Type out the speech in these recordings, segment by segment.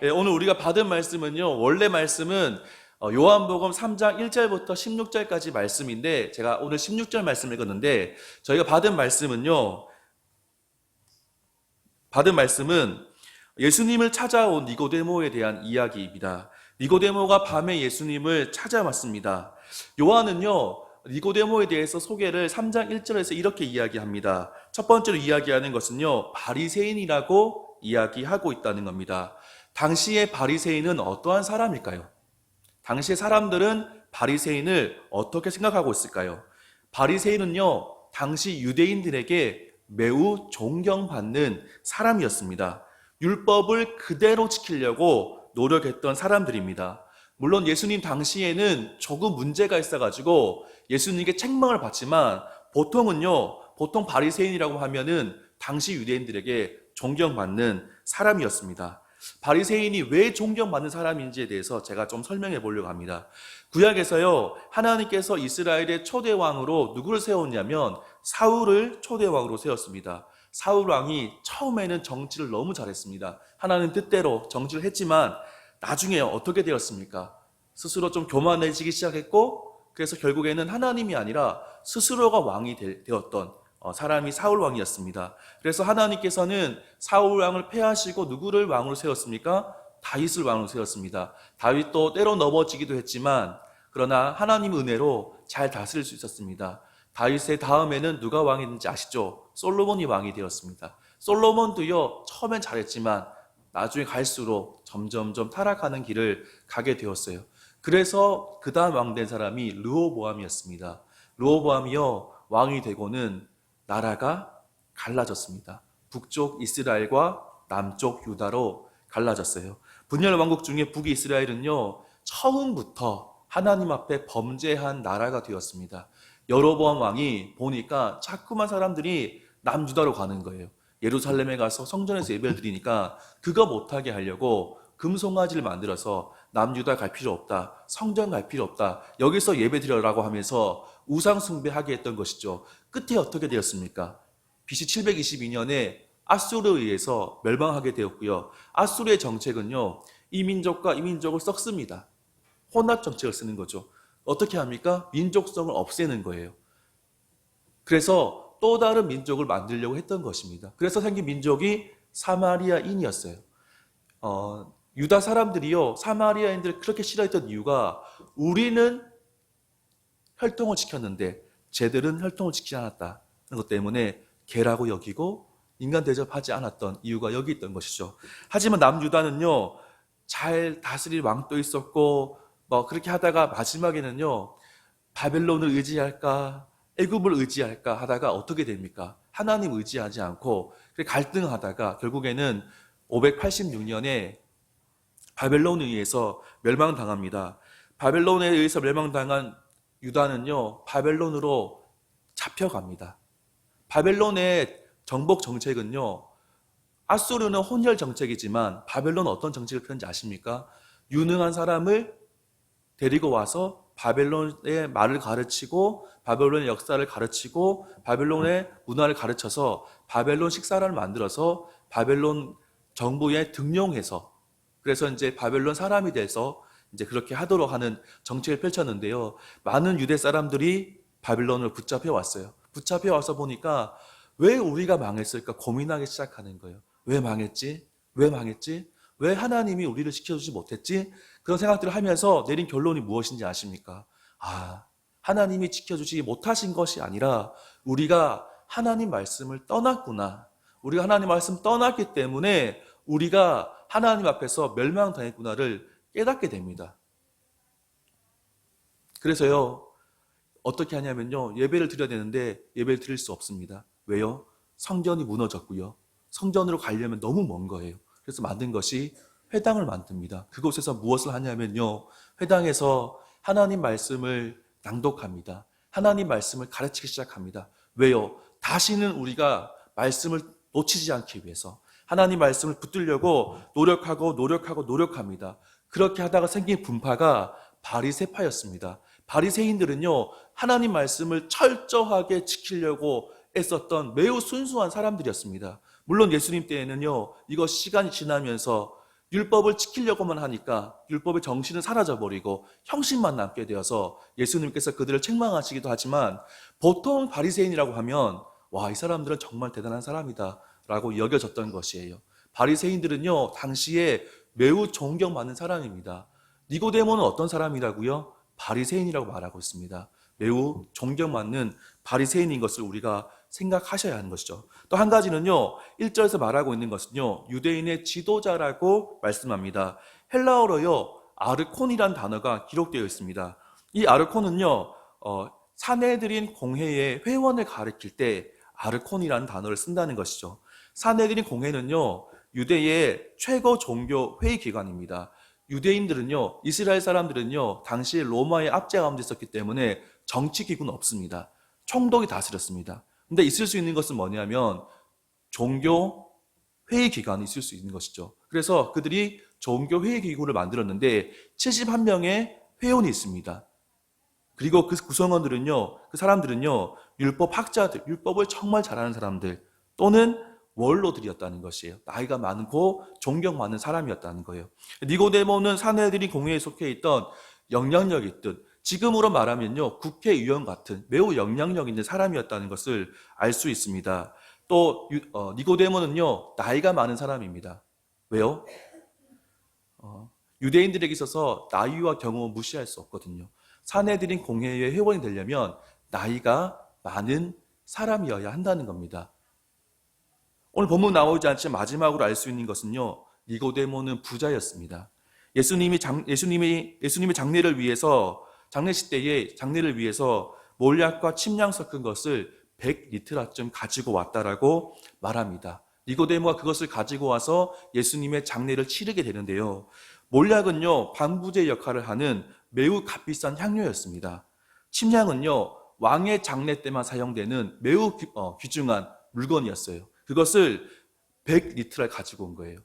예, 오늘 우리가 받은 말씀은요, 원래 말씀은 요한복음 3장 1절부터 16절까지 말씀인데, 제가 오늘 16절 말씀을 읽었는데, 저희가 받은 말씀은 예수님을 찾아온 니고데모에 대한 이야기입니다. 니고데모가 밤에 예수님을 찾아왔습니다. 요한은요, 니고데모에 대해서 소개를 3장 1절에서 이렇게 이야기합니다. 첫 번째로 이야기하는 것은요, 바리새인이라고 이야기하고 있다는 겁니다. 당시의 바리새인은 어떠한 사람일까요? 당시의 사람들은 바리새인을 어떻게 생각하고 있을까요? 바리새인은요, 당시 유대인들에게 매우 존경받는 사람이었습니다. 율법을 그대로 지키려고 노력했던 사람들입니다. 물론 예수님 당시에는 조금 문제가 있어가지고 예수님께 책망을 받지만 보통 바리새인이라고 하면은 당시 유대인들에게 존경받는 사람이었습니다. 바리새인이 왜 존경받는 사람인지에 대해서 제가 좀 설명해 보려고 합니다. 구약에서요, 하나님께서 이스라엘의 초대 왕으로 누구를 세웠냐면 사울을 초대 왕으로 세웠습니다. 사울 왕이 처음에는 정치를 너무 잘했습니다. 하나님 뜻대로 정치를 했지만 나중에 어떻게 되었습니까? 스스로 좀 교만해지기 시작했고, 그래서 결국에는 하나님이 아니라 스스로가 왕이 되었던 사람이 사울 왕이었습니다. 그래서 하나님께서는 사울 왕을 폐하시고 누구를 왕으로 세웠습니까? 다윗을 왕으로 세웠습니다. 다윗도 때로 넘어지기도 했지만 그러나 하나님 은혜로 잘 다스릴 수 있었습니다. 다윗의 다음에는 누가 왕이 됐는지 아시죠? 솔로몬이 왕이 되었습니다. 솔로몬도요, 처음엔 잘했지만 나중에 갈수록 점점점 타락하는 길을 가게 되었어요. 그래서 그 다음 왕 된 사람이 르호보암이었습니다. 르호보암이요, 왕이 되고는 나라가 갈라졌습니다. 북쪽 이스라엘과 남쪽 유다로 갈라졌어요. 분열 왕국 중에 북이스라엘은요, 처음부터 하나님 앞에 범죄한 나라가 되었습니다. 여로보암 왕이 보니까 자꾸만 사람들이 남유다로 가는 거예요. 예루살렘에 가서 성전에서 예배를 드리니까 그거 못하게 하려고 금송아지를 만들어서 남유다 갈 필요 없다, 성전 갈 필요 없다, 여기서 예배 드려라고 하면서 우상 숭배하게 했던 것이죠. 끝에 어떻게 되었습니까? BC 722년에 아수르에 의해서 멸망하게 되었고요. 아수르의 정책은요, 이 민족과 이 민족을 섞습니다. 혼합 정책을 쓰는 거죠. 어떻게 합니까? 민족성을 없애는 거예요. 그래서 또 다른 민족을 만들려고 했던 것입니다. 그래서 생긴 민족이 사마리아인이었어요. 유다 사람들이요, 사마리아인들을 그렇게 싫어했던 이유가 우리는 혈통을 지켰는데 쟤들은 혈통을 지키지 않았다는 것 때문에 개라고 여기고 인간 대접하지 않았던 이유가 여기 있던 것이죠. 하지만 남유다는요, 잘 다스릴 왕도 있었고 그렇게 하다가 마지막에는요, 바벨론을 의지할까 애굽을 의지할까 하다가 어떻게 됩니까? 하나님 의지하지 않고 갈등하다가 결국에는 586년에 바벨론에 의해서 멸망당합니다. 바벨론에 의해서 멸망당한 유다는요, 바벨론으로 잡혀갑니다. 바벨론의 정복 정책은요, 아수르는 혼혈 정책이지만 바벨론은 어떤 정책을 펴는지 아십니까? 유능한 사람을 데리고 와서 바벨론의 말을 가르치고 바벨론의 역사를 가르치고 바벨론의 문화를 가르쳐서 바벨론 식사를 만들어서 바벨론 정부에 등용해서, 그래서 이제 바벨론 사람이 돼서 이제 그렇게 하도록 하는 정책을 펼쳤는데요. 많은 유대 사람들이 바벨론을 붙잡혀 왔어요. 붙잡혀 와서 보니까 왜 우리가 망했을까 고민하기 시작하는 거예요. 왜 망했지? 왜 망했지? 왜 하나님이 우리를 지켜주지 못했지? 그런 생각들을 하면서 내린 결론이 무엇인지 아십니까? 하나님이 지켜주지 못하신 것이 아니라 우리가 하나님 말씀을 떠났구나. 우리가 하나님 말씀 떠났기 때문에 우리가 하나님 앞에서 멸망당했구나를 깨닫게 됩니다. 그래서요, 어떻게 하냐면요, 예배를 드려야 되는데 예배를 드릴 수 없습니다. 왜요? 성전이 무너졌고요. 성전으로 가려면 너무 먼 거예요. 그래서 만든 것이 회당을 만듭니다. 그곳에서 무엇을 하냐면요, 회당에서 하나님 말씀을 낭독합니다. 하나님 말씀을 가르치기 시작합니다. 왜요? 다시는 우리가 말씀을 놓치지 않기 위해서 하나님 말씀을 붙들려고 노력합니다. 그렇게 하다가 생긴 분파가 바리새파였습니다. 바리새인들은요, 하나님 말씀을 철저하게 지키려고 애썼던 매우 순수한 사람들이었습니다. 물론 예수님 때에는요, 이거 시간이 지나면서 율법을 지키려고만 하니까 율법의 정신은 사라져버리고 형식만 남게 되어서 예수님께서 그들을 책망하시기도 하지만 보통 바리새인이라고 하면 와, 이 사람들은 정말 대단한 사람이다 라고 여겨졌던 것이에요. 바리새인들은요, 당시에 매우 존경받는 사람입니다. 니고데모는 어떤 사람이라고요? 바리새인이라고 말하고 있습니다. 매우 존경받는 바리새인인 것을 우리가 생각하셔야 하는 것이죠. 또 한 가지는요, 1절에서 말하고 있는 것은요, 유대인의 지도자라고 말씀합니다. 헬라어로요, 아르콘이란 단어가 기록되어 있습니다. 이 아르콘은요, 사내들인 공회의 회원을 가리킬 때 아르콘이라는 단어를 쓴다는 것이죠. 사내들인 공회는요, 유대의 최고 종교 회의 기관입니다. 유대인들은요, 이스라엘 사람들은요, 당시 로마의 압제 가운데 있었기 때문에 정치 기구는 없습니다. 총독이 다스렸습니다. 근데 있을 수 있는 것은 뭐냐면 종교 회의 기관이 있을 수 있는 것이죠. 그래서 그들이 종교 회의 기구를 만들었는데 71명의 회원이 있습니다. 그리고 그 구성원들은요, 그 사람들은요, 율법 학자들, 율법을 정말 잘하는 사람들 또는 원로들이었다는 것이에요. 나이가 많고 존경받는 사람이었다는 거예요. 니고데모는 사내들이 공회에 속해 있던 영향력 있던, 지금으로 말하면요, 국회의원 같은 매우 영향력 있는 사람이었다는 것을 알 수 있습니다. 또 니고데모는요, 나이가 많은 사람입니다. 왜요? 유대인들에게 있어서 나이와 경험은 무시할 수 없거든요. 사내들인 공회의 회원이 되려면 나이가 많은 사람이어야 한다는 겁니다. 오늘 본문 나오지 않지만 마지막으로 알 수 있는 것은요, 니고데모는 부자였습니다. 예수님의 장례를 위해서, 장례식 때에 장례를 위해서 몰약과 침량 섞은 것을 100리트라쯤 가지고 왔다라고 말합니다. 니고데모가 그것을 가지고 와서 예수님의 장례를 치르게 되는데요. 몰약은요, 방부제 역할을 하는 매우 값비싼 향료였습니다. 침량은요, 왕의 장례 때만 사용되는 매우 귀중한 물건이었어요. 그것을 100리트를 가지고 온 거예요.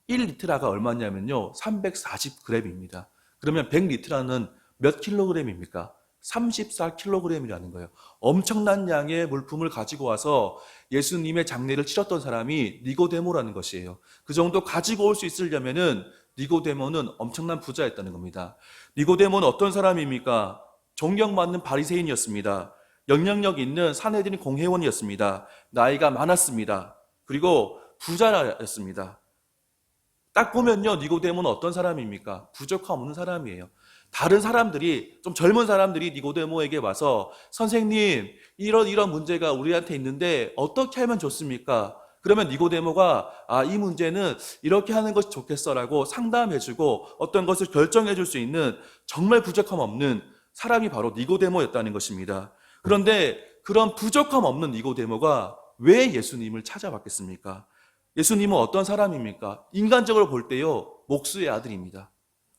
1리트라가 얼마냐면요, 340g입니다. 그러면 100리트라는 몇 킬로그램입니까? 34kg이라는 거예요. 엄청난 양의 물품을 가지고 와서 예수님의 장례를 치렀던 사람이 니고데모라는 것이에요. 그 정도 가지고 올 수 있으려면은 니고데모는 엄청난 부자였다는 겁니다. 니고데모는 어떤 사람입니까? 존경받는 바리새인이었습니다. 영향력 있는 사내들인 공회원이었습니다. 나이가 많았습니다. 그리고 부자였습니다. 딱 보면요, 니고데모는 어떤 사람입니까? 부족함 없는 사람이에요. 다른 사람들이, 좀 젊은 사람들이 니고데모에게 와서 선생님, 이런 문제가 우리한테 있는데 어떻게 하면 좋습니까? 그러면 니고데모가 이 문제는 이렇게 하는 것이 좋겠어라고 상담해주고 어떤 것을 결정해줄 수 있는 정말 부족함 없는 사람이 바로 니고데모였다는 것입니다. 그런데 그런 부족함 없는 니고데모가 왜 예수님을 찾아왔겠습니까? 예수님은 어떤 사람입니까? 인간적으로 볼 때요, 목수의 아들입니다.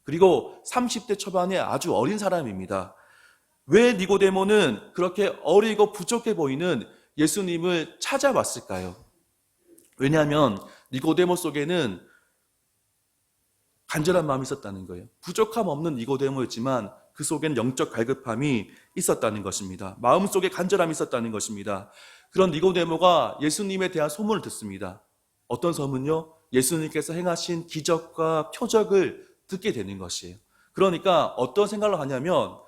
그리고 30대 초반의 아주 어린 사람입니다. 왜 니고데모는 그렇게 어리고 부족해 보이는 예수님을 찾아왔을까요? 왜냐하면 니고데모 속에는 간절한 마음이 있었다는 거예요. 부족함 없는 니고데모였지만 그 속에는 영적 갈급함이 있었다는 것입니다. 마음속에 간절함이 있었다는 것입니다. 그런 니고데모가 예수님에 대한 소문을 듣습니다. 어떤 소문요? 예수님께서 행하신 기적과 표적을 듣게 되는 것이에요. 그러니까 어떤 생각을 하냐면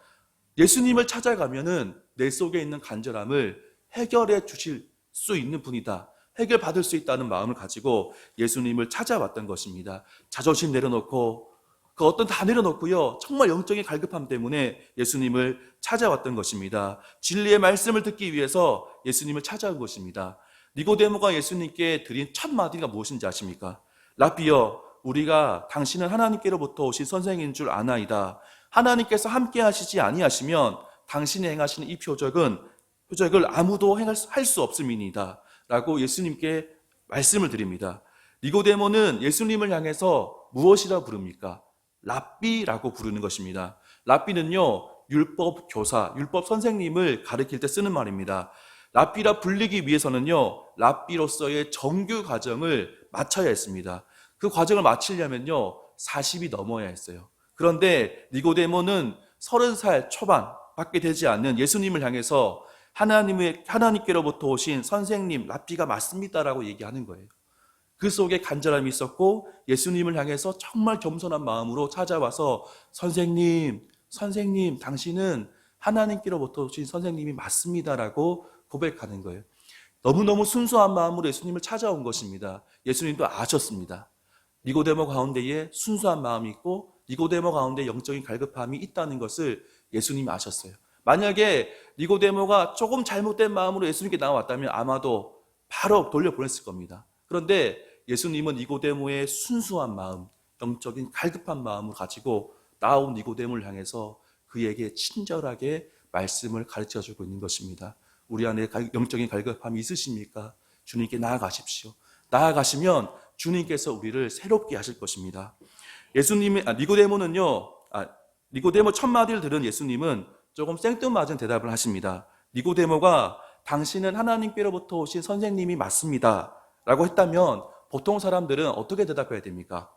예수님을 찾아가면은 내 속에 있는 간절함을 해결해 주실 수 있는 분이다. 해결받을 수 있다는 마음을 가지고 예수님을 찾아왔던 것입니다. 자존심 내려놓고 그 어떤 다 내려놓고요, 정말 영적인 갈급함 때문에 예수님을 찾아왔던 것입니다. 진리의 말씀을 듣기 위해서 예수님을 찾아온 것입니다. 니고데모가 예수님께 드린 첫 마디가 무엇인지 아십니까? 라비여, 우리가 당신은 하나님께로부터 오신 선생인 줄 아나이다. 하나님께서 함께 하시지 아니하시면 당신이 행하시는 이 표적을 아무도 할 수 없음이니이다 라고 예수님께 말씀을 드립니다. 니고데모는 예수님을 향해서 무엇이라 부릅니까? 랍비라고 부르는 것입니다. 랍비는요, 율법 교사, 율법 선생님을 가리킬 때 쓰는 말입니다. 랍비라 불리기 위해서는요, 랍비로서의 정규 과정을 마쳐야 했습니다. 그 과정을 마치려면요, 40이 넘어야 했어요. 그런데 니고데모는 30살 초반밖에 되지 않는 예수님을 향해서 하나님께로부터 오신 선생님, 랍비가 맞습니다라고 얘기하는 거예요. 그 속에 간절함이 있었고 예수님을 향해서 정말 겸손한 마음으로 찾아와서 선생님, 선생님, 당신은 하나님께로부터 오신 선생님이 맞습니다라고 고백하는 거예요. 너무너무 순수한 마음으로 예수님을 찾아온 것입니다. 예수님도 아셨습니다. 니고데모 가운데에 순수한 마음이 있고 니고데모 가운데 영적인 갈급함이 있다는 것을 예수님이 아셨어요. 만약에 니고데모가 조금 잘못된 마음으로 예수님께 나왔다면 아마도 바로 돌려보냈을 겁니다. 그런데 예수님은 니고데모의 순수한 마음, 영적인 갈급한 마음을 가지고 나온 니고데모를 향해서 그에게 친절하게 말씀을 가르쳐주고 있는 것입니다. 우리 안에 영적인 갈급함이 있으십니까? 주님께 나아가십시오. 나아가시면 주님께서 우리를 새롭게 하실 것입니다. 니고데모 첫 마디를 들은 예수님은 조금 생뚱맞은 대답을 하십니다. 니고데모가 당신은 하나님께로부터 오신 선생님이 맞습니다 라고 했다면 보통 사람들은 어떻게 대답해야 됩니까?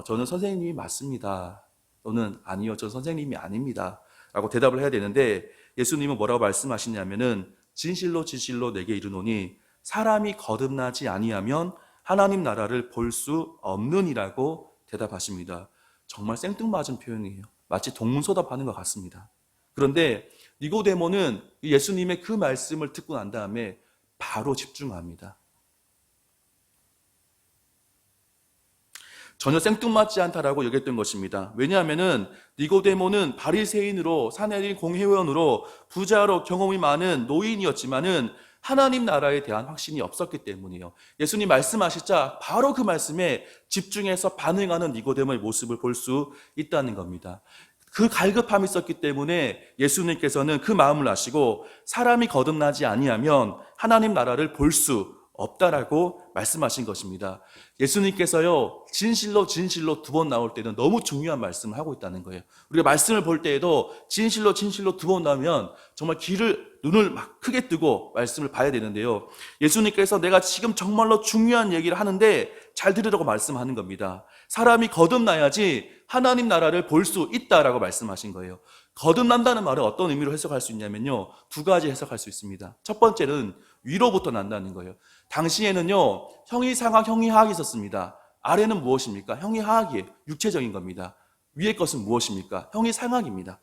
저는 선생님이 맞습니다. 또는 아니요, 저는 선생님이 아닙니다 라고 대답을 해야 되는데 예수님은 뭐라고 말씀하시냐면은 진실로 진실로 내게 이르노니 사람이 거듭나지 아니하면 하나님 나라를 볼 수 없느니라고 대답하십니다. 정말 생뚱맞은 표현이에요. 마치 동문서답하는 것 같습니다. 그런데 니고데모는 예수님의 그 말씀을 듣고 난 다음에 바로 집중합니다. 전혀 생뚱맞지 않다라고 여겼던 것입니다. 왜냐하면 니고데모는 바리새인으로 사내린 공회원으로 부자로 경험이 많은 노인이었지만은 하나님 나라에 대한 확신이 없었기 때문이에요. 예수님 말씀하시자 바로 그 말씀에 집중해서 반응하는 니고데모의 모습을 볼 수 있다는 겁니다. 그 갈급함이 있었기 때문에 예수님께서는 그 마음을 아시고 사람이 거듭나지 아니하면 하나님 나라를 볼 수 없다라고 말씀하신 것입니다. 예수님께서요, 진실로 진실로 두 번 나올 때는 너무 중요한 말씀을 하고 있다는 거예요. 우리가 말씀을 볼 때에도 진실로 진실로 두 번 나오면 정말 눈을 막 크게 뜨고 말씀을 봐야 되는데요. 예수님께서 내가 지금 정말로 중요한 얘기를 하는데 잘 들으라고 말씀하는 겁니다. 사람이 거듭나야지 하나님 나라를 볼 수 있다라고 말씀하신 거예요. 거듭난다는 말은 어떤 의미로 해석할 수 있냐면요, 두 가지 해석할 수 있습니다. 첫 번째는 위로부터 난다는 거예요. 당시에는요, 형이상학, 형이하학이 있었습니다. 아래는 무엇입니까? 형이하학이에요. 육체적인 겁니다. 위의 것은 무엇입니까? 형이상학입니다.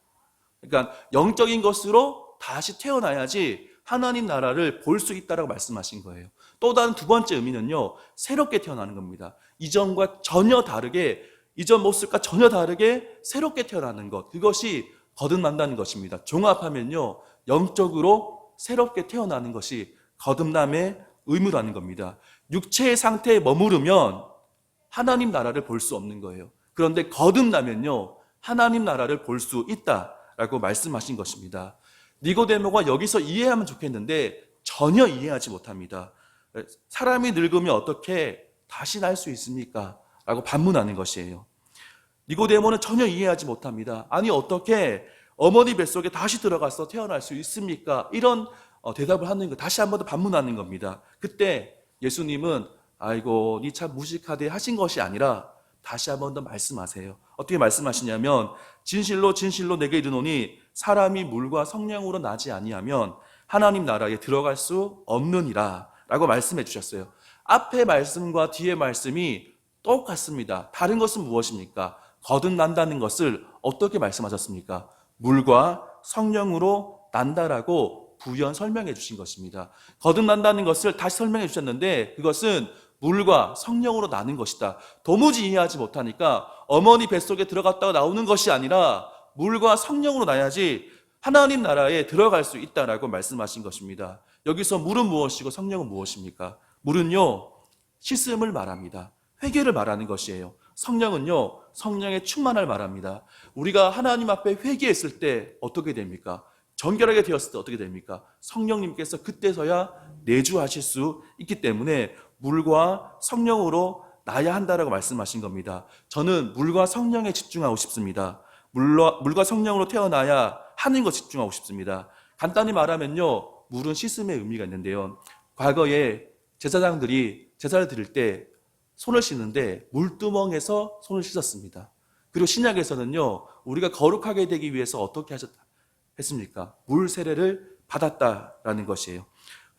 그러니까 영적인 것으로 다시 태어나야지 하나님 나라를 볼 수 있다라고 말씀하신 거예요. 또 다른 두 번째 의미는요, 새롭게 태어나는 겁니다. 이전과 전혀 다르게, 이전 모습과 전혀 다르게 새롭게 태어나는 것, 그것이 거듭난다는 것입니다. 종합하면요, 영적으로 새롭게 태어나는 것이 거듭남의 의무라는 겁니다. 육체의 상태에 머무르면 하나님 나라를 볼 수 없는 거예요. 그런데 거듭나면요, 하나님 나라를 볼 수 있다라고 말씀하신 것입니다. 니고데모가 여기서 이해하면 좋겠는데 전혀 이해하지 못합니다. 사람이 늙으면 어떻게 다시 날 수 있습니까? 라고 반문하는 것이에요. 니고데모는 전혀 이해하지 못합니다. 아니, 어떻게 어머니 뱃속에 다시 들어가서 태어날 수 있습니까? 이런 대답을 하는 거, 다시 한 번 더 반문하는 겁니다. 그때 예수님은 아이고, 니 참 무식하대 하신 것이 아니라 다시 한 번 더 말씀하세요. 어떻게 말씀하시냐면 진실로 진실로 내게 이르노니 사람이 물과 성령으로 나지 아니하면 하나님 나라에 들어갈 수 없느니라 라고 말씀해 주셨어요. 앞에 말씀과 뒤에 말씀이 똑같습니다. 다른 것은 무엇입니까? 거듭난다는 것을 어떻게 말씀하셨습니까? 물과 성령으로 난다라고 부연 설명해 주신 것입니다. 거듭난다는 것을 다시 설명해 주셨는데 그것은 물과 성령으로 나는 것이다. 도무지 이해하지 못하니까 어머니 뱃속에 들어갔다가 나오는 것이 아니라 물과 성령으로 나야지 하나님 나라에 들어갈 수 있다라고 말씀하신 것입니다. 여기서 물은 무엇이고 성령은 무엇입니까? 물은요, 씻음을 말합니다. 회개를 말하는 것이에요. 성령은요, 성령의 충만을 말합니다. 우리가 하나님 앞에 회개했을 때 어떻게 됩니까? 정결하게 되었을 때 어떻게 됩니까? 성령님께서 그때서야 내주하실 수 있기 때문에 물과 성령으로 나야 한다라고 말씀하신 겁니다. 저는 물과 성령에 집중하고 싶습니다. 물과 성령으로 태어나야 하는 것 집중하고 싶습니다. 간단히 말하면요, 물은 씻음의 의미가 있는데요. 과거에 제사장들이 제사를 드릴 때 손을 씻는데 물두멍에서 손을 씻었습니다. 그리고 신약에서는요, 우리가 거룩하게 되기 위해서 어떻게 했습니까? 물 세례를 받았다라는 것이에요.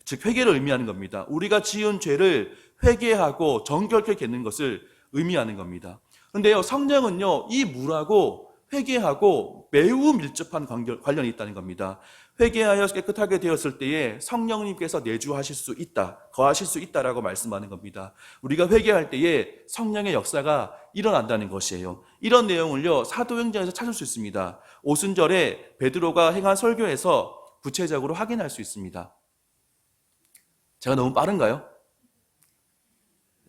즉 회개를 의미하는 겁니다. 우리가 지은 죄를 회개하고 정결케 되는 것을 의미하는 겁니다. 그런데요, 성령은요, 이 물하고 회개하고 매우 밀접한 관련이 있다는 겁니다. 회개하여 깨끗하게 되었을 때에 성령님께서 내주하실 수 있다, 거하실 수 있다라고 말씀하는 겁니다. 우리가 회개할 때에 성령의 역사가 일어난다는 것이에요. 이런 내용을요, 사도행전에서 찾을 수 있습니다. 오순절에 베드로가 행한 설교에서 구체적으로 확인할 수 있습니다. 제가 너무 빠른가요?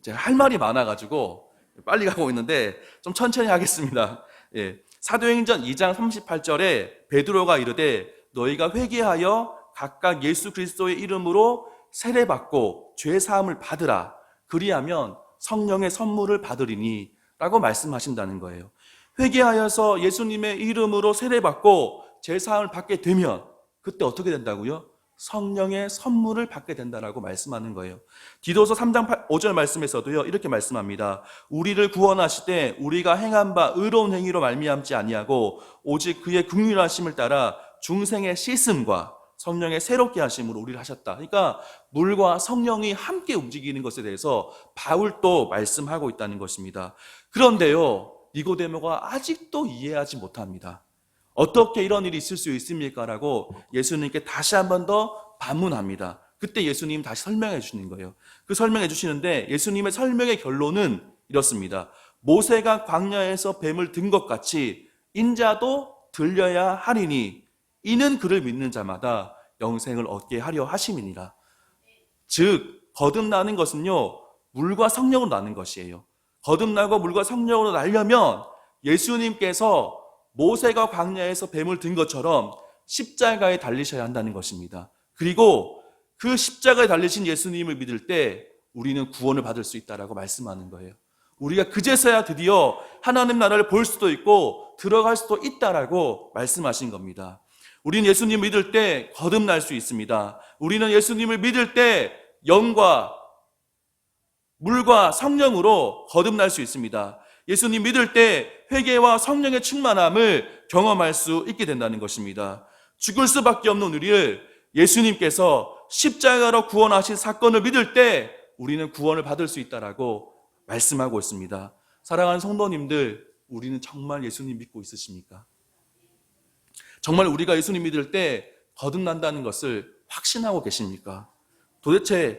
제가 할 말이 많아가지고 빨리 가고 있는데 좀 천천히 하겠습니다. 예. 사도행전 2장 38절에 베드로가 이르되 너희가 회개하여 각각 예수 그리스도의 이름으로 세례받고 죄 사함을 받으라. 그리하면 성령의 선물을 받으리니 라고 말씀하신다는 거예요. 회개하여서 예수님의 이름으로 세례받고 죄 사함을 받게 되면 그때 어떻게 된다고요? 성령의 선물을 받게 된다라고 말씀하는 거예요. 디도서 3장 5절 말씀에서도요, 이렇게 말씀합니다. 우리를 구원하시되 우리가 행한 바 의로운 행위로 말미암지 아니하고 오직 그의 긍휼하심을 따라 중생의 씻음과 성령의 새롭게 하심으로 우리를 하셨다. 그러니까 물과 성령이 함께 움직이는 것에 대해서 바울도 말씀하고 있다는 것입니다. 그런데요, 니고데모가 아직도 이해하지 못합니다. 어떻게 이런 일이 있을 수 있습니까? 라고 예수님께 다시 한 번 더 반문합니다. 그때 예수님 다시 설명해 주시는 거예요. 그 설명해 주시는데 예수님의 설명의 결론은 이렇습니다. 모세가 광야에서 뱀을 든 것 같이 인자도 들려야 하리니 이는 그를 믿는 자마다 영생을 얻게 하려 하심이니라. 즉 거듭나는 것은요, 물과 성령으로 나는 것이에요. 거듭나고 물과 성령으로 나려면 예수님께서 모세가 광야에서 뱀을 든 것처럼 십자가에 달리셔야 한다는 것입니다. 그리고 그 십자가에 달리신 예수님을 믿을 때 우리는 구원을 받을 수 있다라고 말씀하는 거예요. 우리가 그제서야 드디어 하나님 나라를 볼 수도 있고 들어갈 수도 있다라고 말씀하신 겁니다. 우리는 예수님 믿을 때 거듭날 수 있습니다. 우리는 예수님을 믿을 때 영과 물과 성령으로 거듭날 수 있습니다. 예수님 믿을 때 회개와 성령의 충만함을 경험할 수 있게 된다는 것입니다. 죽을 수밖에 없는 우리를 예수님께서 십자가로 구원하신 사건을 믿을 때 우리는 구원을 받을 수 있다라고 말씀하고 있습니다. 사랑하는 성도님들, 우리는 정말 예수님 믿고 있으십니까? 정말 우리가 예수님 믿을 때 거듭난다는 것을 확신하고 계십니까?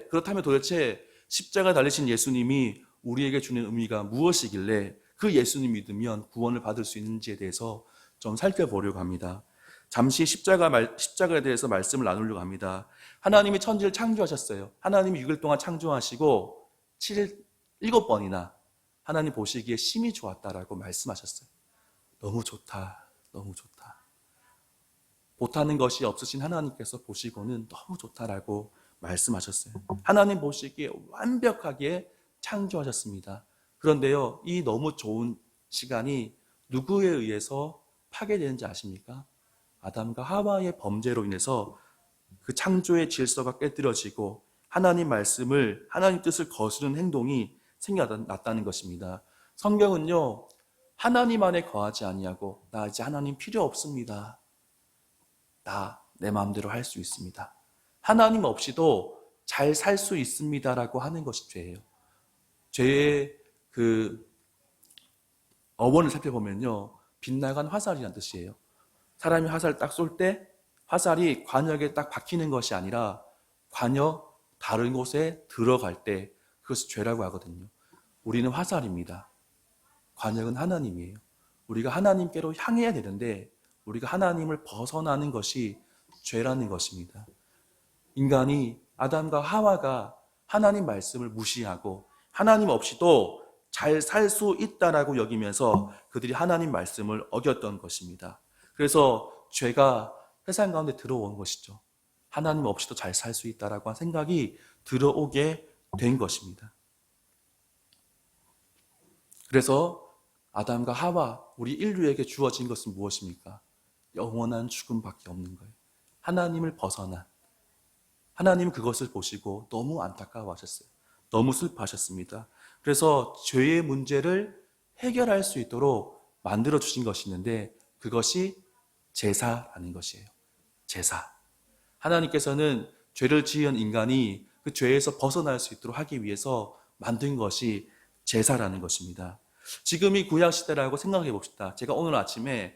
그렇다면 도대체 십자가 달리신 예수님이 우리에게 주는 의미가 무엇이길래 그 예수님 믿으면 구원을 받을 수 있는지에 대해서 좀 살펴보려고 합니다. 잠시 십자가에 대해서 말씀을 나누려고 합니다. 하나님이 천지를 창조하셨어요. 하나님이 6일 동안 창조하시고 7번이나 하나님 보시기에 심히 좋았다라고 말씀하셨어요. 너무 좋다, 너무 좋다. 못하는 것이 없으신 하나님께서 보시고는 너무 좋다라고 말씀하셨어요. 하나님 보시기에 완벽하게 창조하셨습니다. 그런데요, 이 너무 좋은 시간이 누구에 의해서 파괴되는지 아십니까? 아담과 하와의 범죄로 인해서 그 창조의 질서가 깨뜨려지고 하나님 뜻을 거스르는 행동이 생겨났다는 것입니다. 성경은요, 하나님 안에 거하지 아니하고 나 이제 하나님 필요 없습니다. 나 내 마음대로 할 수 있습니다. 하나님 없이도 잘 살 수 있습니다라고 하는 것이 죄예요. 죄의 그 어원을 살펴보면요, 빗나간 화살이라는 뜻이에요. 사람이 화살을 딱 쏠 때 화살이 관역에 딱 박히는 것이 아니라 관역 다른 곳에 들어갈 때 그것을 죄라고 하거든요. 우리는 화살입니다. 관역은 하나님이에요. 우리가 하나님께로 향해야 되는데 우리가 하나님을 벗어나는 것이 죄라는 것입니다. 인간이 아담과 하와가 하나님 말씀을 무시하고 하나님 없이도 잘 살 수 있다라고 여기면서 그들이 하나님 말씀을 어겼던 것입니다. 그래서 죄가 세상 가운데 들어온 것이죠. 하나님 없이도 잘 살 수 있다라고 한 생각이 들어오게 된 것입니다. 그래서 아담과 하와, 우리 인류에게 주어진 것은 무엇입니까? 영원한 죽음밖에 없는 거예요. 하나님을 벗어난, 하나님 그것을 보시고 너무 안타까워하셨어요. 너무 슬퍼하셨습니다. 그래서 죄의 문제를 해결할 수 있도록 만들어 주신 것이 있는데 그것이 제사라는 것이에요. 제사. 하나님께서는 죄를 지은 인간이 그 죄에서 벗어날 수 있도록 하기 위해서 만든 것이 제사라는 것입니다. 지금이 구약 시대라고 생각해 봅시다. 제가 오늘 아침에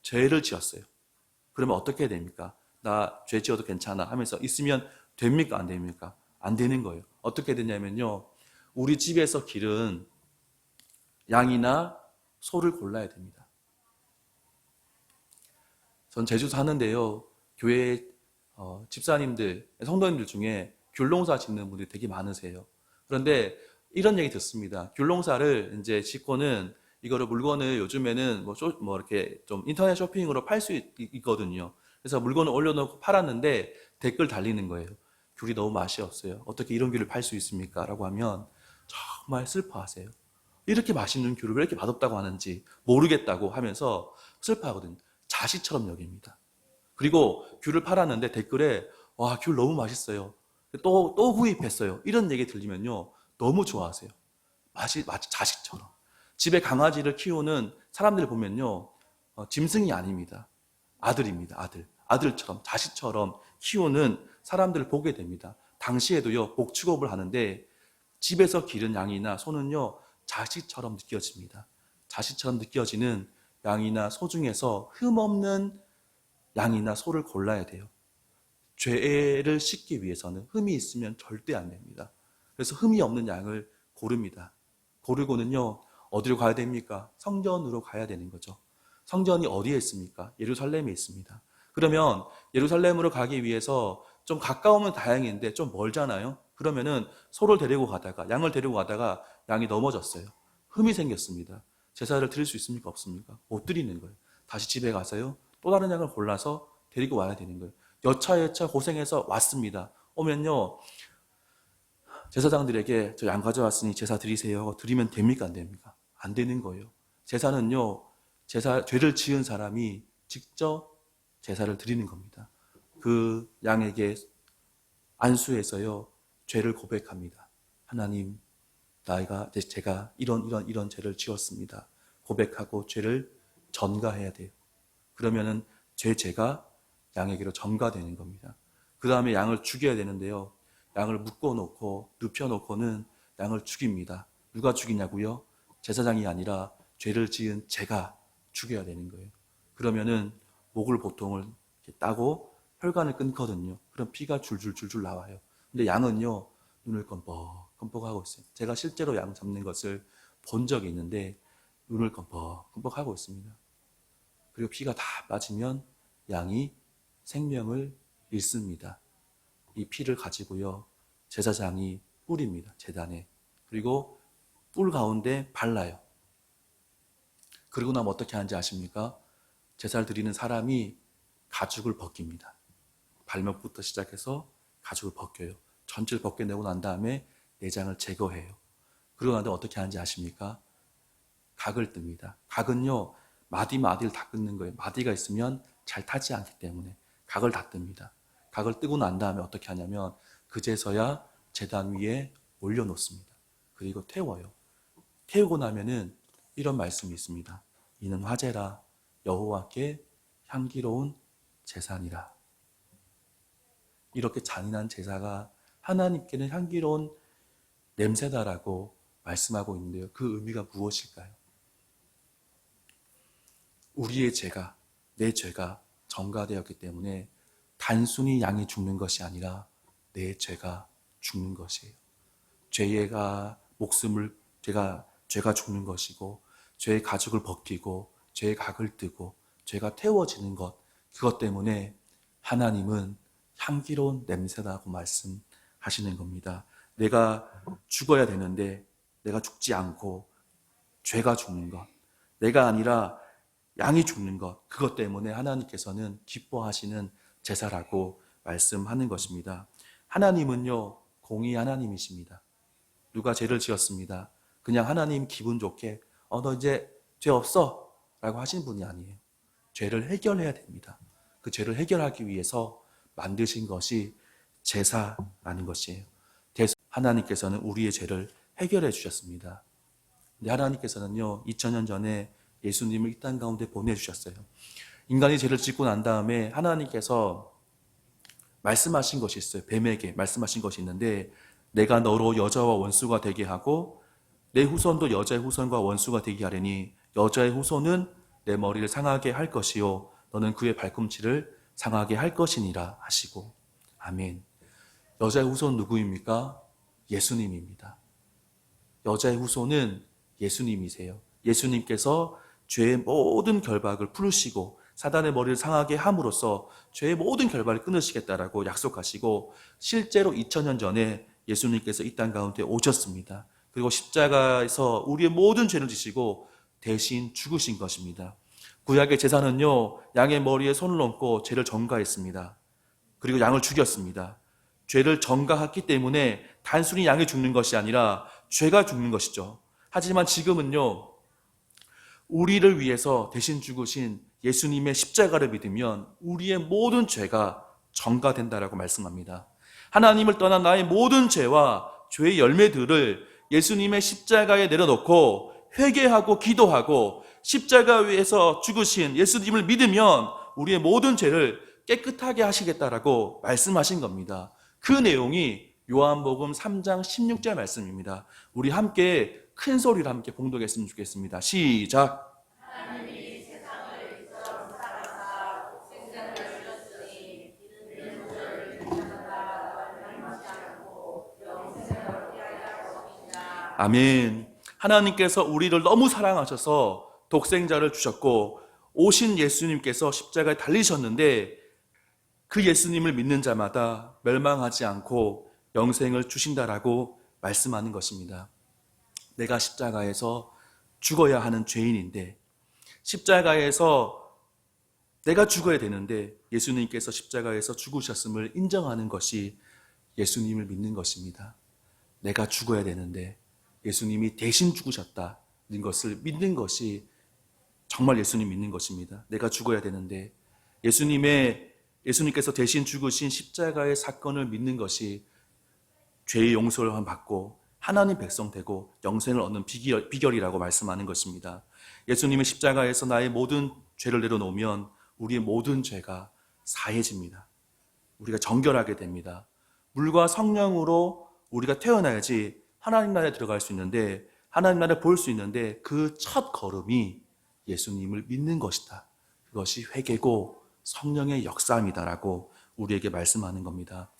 죄를 지었어요. 그러면 어떻게 됩니까? 나 죄 지어도 괜찮아 하면서 있으면 됩니까? 안 됩니까? 안 되는 거예요. 어떻게 되냐면요. 우리 집에서 기른 양이나 소를 골라야 됩니다. 전 제주 사는데요. 교회 집사님들, 성도님들 중에 귤농사 짓는 분들이 되게 많으세요. 그런데 이런 얘기 듣습니다. 귤농사를 이제 짓고는 이거를 물건을 요즘에는 뭐 이렇게 좀 인터넷 쇼핑으로 팔 수 있거든요. 그래서 물건을 올려놓고 팔았는데 댓글 달리는 거예요. 귤이 너무 맛이 없어요. 어떻게 이런 귤을 팔 수 있습니까? 라고 하면 정말 슬퍼하세요. 이렇게 맛있는 귤을 왜 이렇게 맛없다고 하는지 모르겠다고 하면서 슬퍼하거든요. 자식처럼 여깁니다. 그리고 귤을 팔았는데 댓글에 와, 귤 너무 맛있어요. 또 구입했어요. 이런 얘기 들리면요. 너무 좋아하세요. 마치 자식처럼. 집에 강아지를 키우는 사람들 보면요. 짐승이 아닙니다. 아들입니다. 아들. 아들처럼, 자식처럼 키우는 사람들을 보게 됩니다. 당시에도요, 복축업을 하는데 집에서 기른 양이나 소는요, 자식처럼 느껴집니다. 자식처럼 느껴지는 양이나 소 중에서 흠없는 양이나 소를 골라야 돼요. 죄를 씻기 위해서는 흠이 있으면 절대 안 됩니다. 그래서 흠이 없는 양을 고릅니다. 고르고는요, 어디로 가야 됩니까? 성전으로 가야 되는 거죠. 성전이 어디에 있습니까? 예루살렘에 있습니다. 그러면 예루살렘으로 가기 위해서 좀 가까우면 다행인데 좀 멀잖아요. 그러면은 소를 데리고 가다가, 양을 데리고 가다가 양이 넘어졌어요. 흠이 생겼습니다. 제사를 드릴 수 있습니까? 없습니까? 못 드리는 거예요. 다시 집에 가서요, 또 다른 양을 골라서 데리고 와야 되는 거예요. 여차여차 고생해서 왔습니다. 오면요, 제사장들에게 저 양 가져왔으니 제사 드리세요 하고 드리면 됩니까? 안 됩니까? 안 되는 거예요. 제사는요, 죄를 지은 사람이 직접 제사를 드리는 겁니다. 그 양에게 안수해서요, 죄를 고백합니다. 하나님, 제가 이런 죄를 지었습니다. 고백하고 죄를 전가해야 돼요. 그러면은 죄가 양에게로 전가되는 겁니다. 그 다음에 양을 죽여야 되는데요. 양을 묶어놓고 눕혀놓고는 양을 죽입니다. 누가 죽이냐고요? 제사장이 아니라 죄를 지은 제가 죽여야 되는 거예요. 그러면은 목을 보통을 이렇게 따고 혈관을 끊거든요. 그럼 피가 줄줄 나와요. 근데 양은요, 눈을 껌뻑하고 있어요. 제가 실제로 양 잡는 것을 본 적이 있는데 눈을 껌뻑하고 있습니다. 그리고 피가 다 빠지면 양이 생명을 잃습니다. 이 피를 가지고요, 제사장이 뿌립니다. 제단에. 그리고 뿔 가운데 발라요. 그리고 나면 어떻게 하는지 아십니까? 제사를 드리는 사람이 가죽을 벗깁니다. 발목부터 시작해서 가죽을 벗겨요. 전체를 벗겨내고 난 다음에 내장을 제거해요. 그러고 난 다음에 어떻게 하는지 아십니까? 각을 뜹니다. 각은요, 마디를 다 끊는 거예요. 마디가 있으면 잘 타지 않기 때문에 각을 다 뜹니다. 각을 뜨고 난 다음에 어떻게 하냐면 그제서야 제단 위에 올려놓습니다. 그리고 태워요. 태우고 나면은 이런 말씀이 있습니다. 이는 화제라 여호와께 향기로운 제사니라. 이렇게 잔인한 제사가 하나님께는 향기로운 냄새다라고 말씀하고 있는데요. 그 의미가 무엇일까요? 우리의 죄가, 내 죄가 전가되었기 때문에 단순히 양이 죽는 것이 아니라 내 죄가 죽는 것이에요. 죄가 죽는 것이고, 죄의 가죽을 벗기고, 죄의 각을 뜨고, 죄가 태워지는 것, 그것 때문에 하나님은 향기로운 냄새다고 말씀하시는 겁니다. 내가 죽어야 되는데 내가 죽지 않고 죄가 죽는 것, 내가 아니라 양이 죽는 것, 그것 때문에 하나님께서는 기뻐하시는 제사라고 말씀하는 것입니다. 하나님은요, 공의 하나님이십니다. 누가 죄를 지었습니다. 그냥 하나님 기분 좋게 너 이제 죄 없어 라고 하신 분이 아니에요. 죄를 해결해야 됩니다. 그 죄를 해결하기 위해서 만드신 것이 제사라는 것이에요. 하나님께서는 우리의 죄를 해결해 주셨습니다. 근데 하나님께서는요, 2000년 전에 예수님을 이 땅 가운데 보내주셨어요. 인간이 죄를 짓고 난 다음에 하나님께서 말씀하신 것이 있어요. 뱀에게 말씀하신 것이 있는데, 내가 너로 여자와 원수가 되게 하고 내 후손도 여자의 후손과 원수가 되게 하려니 여자의 후손은 내 머리를 상하게 할 것이요 너는 그의 발꿈치를 상하게 할 것이니라 하시고. 아멘. 여자의 후손 누구입니까? 예수님입니다. 여자의 후손은 예수님이세요. 예수님께서 죄의 모든 결박을 풀으시고 사단의 머리를 상하게 함으로써 죄의 모든 결박을 끊으시겠다라고 약속하시고 실제로 2000년 전에 예수님께서 이 땅 가운데 오셨습니다. 그리고 십자가에서 우리의 모든 죄를 지시고 대신 죽으신 것입니다. 구약의 제사는요, 양의 머리에 손을 얹고 죄를 전가했습니다. 그리고 양을 죽였습니다. 죄를 전가했기 때문에 단순히 양이 죽는 것이 아니라 죄가 죽는 것이죠. 하지만 지금은요, 우리를 위해서 대신 죽으신 예수님의 십자가를 믿으면 우리의 모든 죄가 전가된다라고 말씀합니다. 하나님을 떠난 나의 모든 죄와 죄의 열매들을 예수님의 십자가에 내려놓고 회개하고 기도하고 십자가 위에서 죽으신 예수님을 믿으면 우리의 모든 죄를 깨끗하게 하시겠다라고 말씀하신 겁니다. 그 내용이 요한복음 3장 16절 말씀입니다. 우리 함께 큰 소리로 함께 봉독했으면 좋겠습니다. 시작. 아멘. 하나님께서 우리를 너무 사랑하셔서 독생자를 주셨고 오신 예수님께서 십자가에 달리셨는데 그 예수님을 믿는 자마다 멸망하지 않고 영생을 주신다라고 말씀하는 것입니다. 내가 십자가에서 죽어야 하는 죄인인데 십자가에서 내가 죽어야 되는데 예수님께서 십자가에서 죽으셨음을 인정하는 것이 예수님을 믿는 것입니다. 내가 죽어야 되는데 예수님이 대신 죽으셨다는 것을 믿는 것이 정말 예수님 믿는 것입니다. 내가 죽어야 되는데 예수님께서 대신 죽으신 십자가의 사건을 믿는 것이 죄의 용서를 받고 하나님 백성 되고 영생을 얻는 비결이라고 말씀하는 것입니다. 예수님의 십자가에서 나의 모든 죄를 내려놓으면 우리의 모든 죄가 사해집니다. 우리가 정결하게 됩니다. 물과 성령으로 우리가 태어나야지 하나님 나라에 들어갈 수 있는데 하나님 나라를 볼 수 있는데 그 첫 걸음이 예수님을 믿는 것이다. 그것이 회개고 성령의 역사입니다라고 우리에게 말씀하는 겁니다.